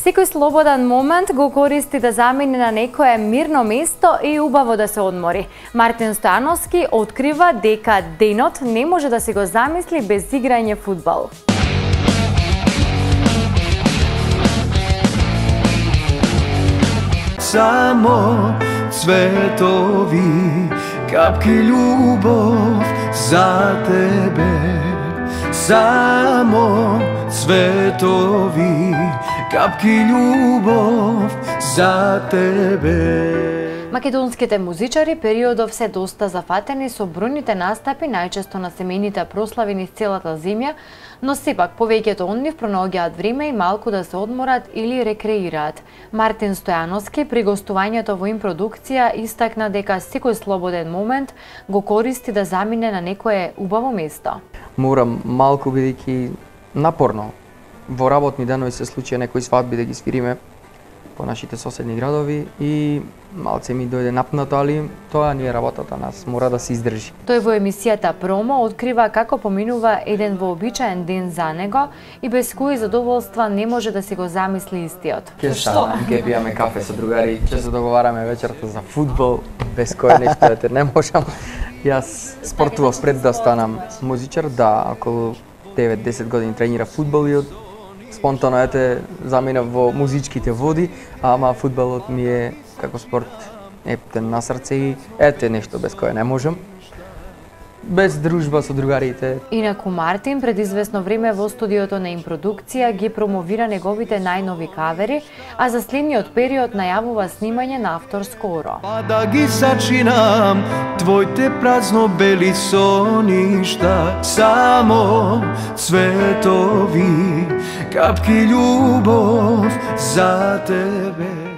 Секој слободен момент го користи да замени на некое мирно место и убаво да се одмори. Мартин Стојановски открива дека денот не може да се го замисли без играње фудбал. Само цветови, капки љубов за тебе. Само цветови, капки љубов за тебе. Македонските музичари периодов се доста зафатени со бројните настапи, најчесто на семејните прослави низ целата земја, но сепак повеќето од нив пронаоѓаат време и малку да се одморат или рекреираат. Мартин Стојановски при гостувањето во импродукција истакна дека секој слободен момент го користи да замине на некое убаво место. Морам малку, бидејќи напорно. Во работни денови се случија некои свадби да ги свириме по нашите соседни градови и малце ми дојде напнато, али тоа не е работата нас, мора да се издржи. Тој во емисијата Промо открива како поминува еден вообичаен ден за него и без кои задоволства не може да си го замисли истиот. Ќе пијаме кафе со другари, ќе се договараме вечерта за фудбал, без кој нешто не можам. Јас спортував пред да станам музичар, да, околу 9-10 години тренира фудбал и спонтано заминав во музичките води, ама фудбалот ми е како спорт на срце и нешто без кое не можам. Без дружба со другарите. Инаку Мартин пред известно време во студиото на импродукција ги промовира неговите најнови кавери, а за следниот период најавува снимање на автор скоро. Па да ги сачинам твоите празно бели соништа, само цветови, капки љубов за тебе.